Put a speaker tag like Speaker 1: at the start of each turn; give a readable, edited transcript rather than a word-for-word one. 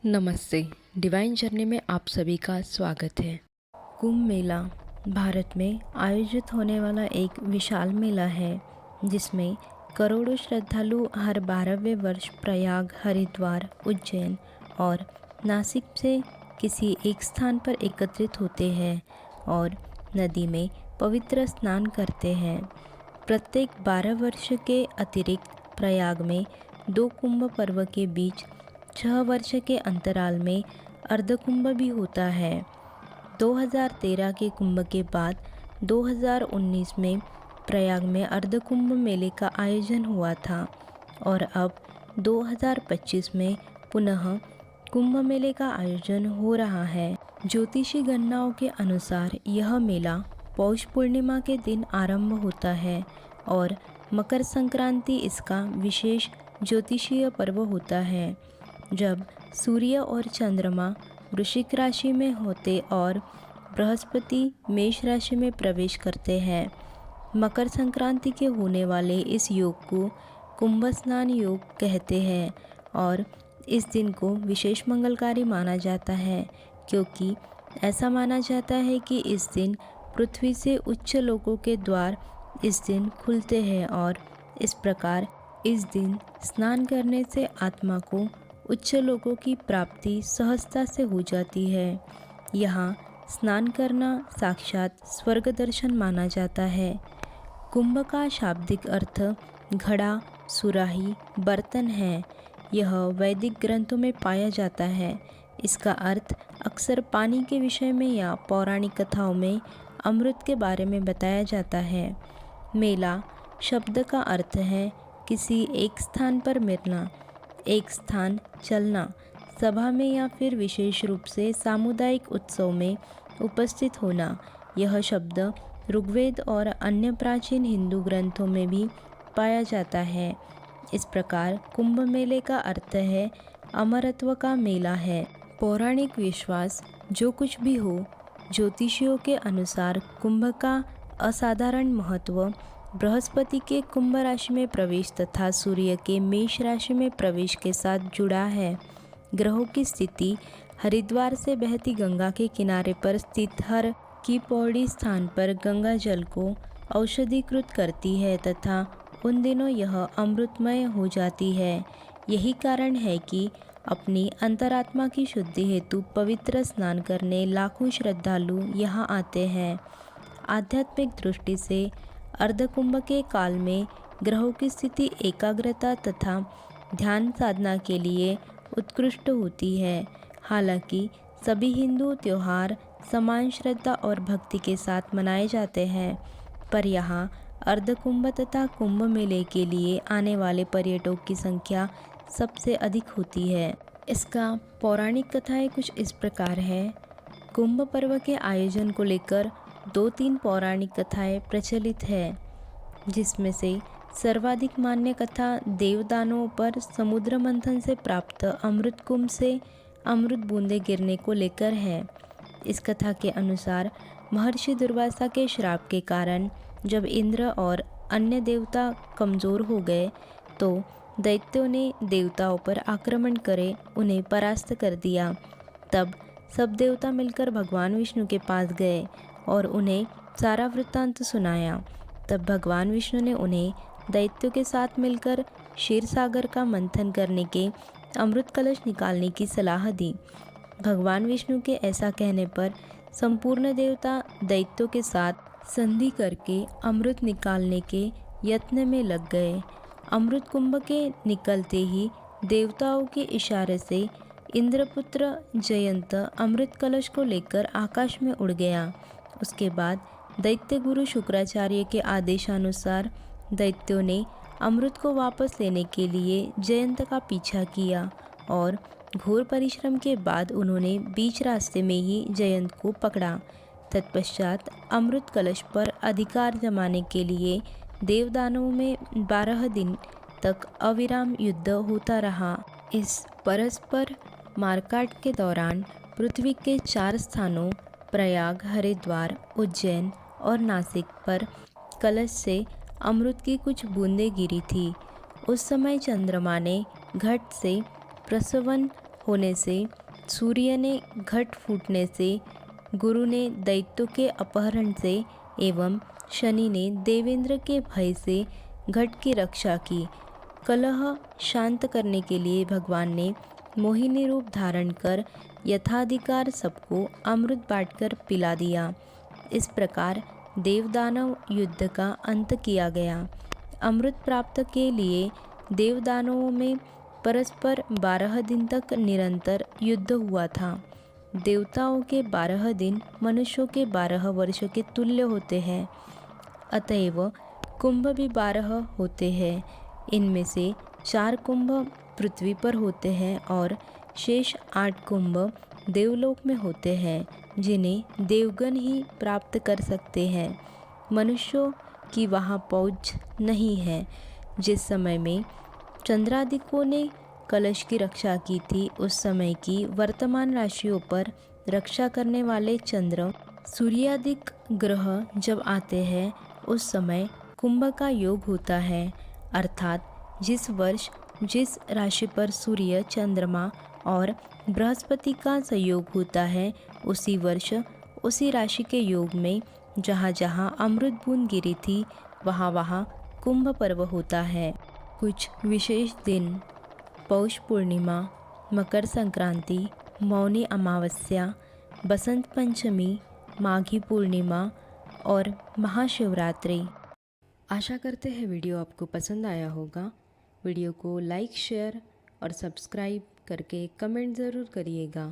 Speaker 1: नमस्ते। Divine journey में आप सभी का स्वागत है। कुंभ मेला भारत में आयोजित होने वाला एक विशाल मेला है जिसमें करोड़ों श्रद्धालु हर 12वें वर्ष प्रयाग, हरिद्वार, उज्जैन और नासिक से किसी एक स्थान पर एकत्रित होते हैं और नदी में पवित्र स्नान करते हैं। प्रत्येक 12 वर्ष के अतिरिक्त प्रयाग में 2 कुंभ पर्व के बीच 6 वर्ष के अंतराल में अर्धकुंभ भी होता है। 2013 के कुंभ के बाद 2019 में प्रयाग में अर्धकुंभ मेले का आयोजन हुआ था और अब 2025 में पुनः कुंभ मेले का आयोजन हो रहा है। ज्योतिषी गणनाओं के अनुसार यह मेला पौष पूर्णिमा के दिन आरंभ होता है और मकर संक्रांति इसका विशेष ज्योतिषीय पर्व होता है, जब सूर्य और चंद्रमा वृश्चिक राशि में होते और बृहस्पति मेष राशि में प्रवेश करते हैं। मकर संक्रांति के होने वाले इस योग को कुंभ स्नान योग कहते हैं और इस दिन को विशेष मंगलकारी माना जाता है, क्योंकि ऐसा माना जाता है कि इस दिन पृथ्वी से उच्च लोकों के द्वार इस दिन खुलते हैं और इस प्रकार इस दिन स्नान करने से आत्मा को उच्च लोकों की प्राप्ति सहजता से हो जाती है। यहाँ स्नान करना साक्षात स्वर्ग दर्शन माना जाता है। कुंभ का शाब्दिक अर्थ घड़ा, सुराही, बर्तन है। यह वैदिक ग्रंथों में पाया जाता है। इसका अर्थ अक्सर पानी के विषय में या पौराणिक कथाओं में अमृत के बारे में बताया जाता है। मेला शब्द का अर्थ है किसी एक स्थान पर मिलना, एक स्थान चलना, सभा में या फिर विशेष रूप से सामुदायिक उत्सव में उपस्थित होना। यह शब्द ऋग्वेद और अन्य प्राचीन हिंदू ग्रंथों में भी पाया जाता है। इस प्रकार कुंभ मेले का अर्थ है अमरत्व का मेला है। पौराणिक विश्वास जो कुछ भी हो, ज्योतिषियों के अनुसार कुंभ का असाधारण महत्व बृहस्पति के कुंभ राशि में प्रवेश तथा सूर्य के मेष राशि में प्रवेश के साथ जुड़ा है। ग्रहों की स्थिति हरिद्वार से बहती गंगा के किनारे पर स्थित हर की पौड़ी स्थान पर गंगा जल को औषधीकृत करती है तथा उन दिनों यह अमृतमय हो जाती है। यही कारण है कि अपनी अंतरात्मा की शुद्धि हेतु पवित्र स्नान करने लाखों श्रद्धालु यहाँ आते हैं। आध्यात्मिक दृष्टि से अर्धकुंभ के काल में ग्रहों की स्थिति एकाग्रता तथा ध्यान साधना के लिए उत्कृष्ट होती है। हालांकि सभी हिंदू त्योहार समान श्रद्धा और भक्ति के साथ मनाए जाते हैं, पर यहाँ अर्धकुंभ तथा कुंभ मेले के लिए आने वाले पर्यटकों की संख्या सबसे अधिक होती है। इसका पौराणिक कथाएं कुछ इस प्रकार है। कुंभ पर्व के आयोजन को लेकर 2-3 पौराणिक कथाएं प्रचलित है, जिसमें से सर्वाधिक मान्य कथा देवदानों पर समुद्र मंथन से प्राप्त अमृत कुंभ से अमृत बूंदे गिरने को लेकर है। इस कथा के अनुसार महर्षि दुर्वासा के श्राप के कारण जब इंद्र और अन्य देवता कमज़ोर हो गए तो दैत्यों ने देवताओं पर आक्रमण करे उन्हें परास्त कर दिया। तब सब देवता मिलकर भगवान विष्णु के पास गए और उन्हें सारा वृत्तांत सुनाया। तब भगवान विष्णु ने उन्हें दैत्यों के साथ मिलकर क्षीर सागर का मंथन करने के अमृत कलश निकालने की सलाह दी। भगवान विष्णु के ऐसा कहने पर संपूर्ण देवता दैत्यों के साथ संधि करके अमृत निकालने के यत्न में लग गए। अमृत कुंभ के निकलते ही देवताओं के इशारे से इंद्रपुत्र जयंत अमृत कलश को लेकर आकाश में उड़ गया। उसके बाद दैत्य गुरु शुक्राचार्य के आदेशानुसार दैत्यों ने अमृत को वापस लेने के लिए जयंत का पीछा किया और घोर परिश्रम के बाद उन्होंने बीच रास्ते में ही जयंत को पकड़ा। तत्पश्चात अमृत कलश पर अधिकार जमाने के लिए देवदानवों में 12 दिन तक अविराम युद्ध होता रहा। इस परस्पर मारकाट के दौरान पृथ्वी के 4 स्थानों प्रयाग, हरिद्वार, उज्जैन और नासिक पर कलश से अमृत की कुछ बूंदें गिरी थी। उस समय चंद्रमा ने घट से प्रसवन होने से, सूर्य ने घट फूटने से, गुरु ने दैत्यों के अपहरण से एवं शनि ने देवेंद्र के भय से घट की रक्षा की। कलह शांत करने के लिए भगवान ने मोहिनी रूप धारण कर यथाधिकार सबको अमृत बांटकर पिला दिया। इस प्रकार देवदानव युद्ध का अंत किया गया। अमृत प्राप्त के लिए देवदानवों में परस्पर 12 दिन तक निरंतर युद्ध हुआ था। देवताओं के 12 दिन मनुष्यों के 12 वर्षों के तुल्य होते हैं। अतएव कुंभ भी 12 होते हैं। इनमें से 4 कुंभ पृथ्वी पर होते हैं और शेष 8 कुंभ देवलोक में होते हैं, जिन्हें देवगण ही प्राप्त कर सकते हैं। मनुष्यों की वहाँ पहुँच नहीं है। जिस समय में चंद्रादिकों ने कलश की रक्षा की थी, उस समय की वर्तमान राशियों पर रक्षा करने वाले चंद्र सूर्यादिक ग्रह जब आते हैं, उस समय कुंभ का योग होता है। अर्थात जिस वर्ष जिस राशि पर सूर्य, चंद्रमा और बृहस्पति का संयोग होता है, उसी वर्ष उसी राशि के योग में जहाँ जहाँ अमृत बूंद गिरी थी, वहाँ वहाँ कुंभ पर्व होता है। कुछ विशेष दिन पौष पूर्णिमा, मकर संक्रांति, मौनी अमावस्या, बसंत पंचमी, माघी पूर्णिमा और महाशिवरात्रि। आशा करते हैं वीडियो आपको पसंद आया होगा। वीडियो को लाइक, शेयर और सब्सक्राइब करके कमेंट ज़रूर करिएगा।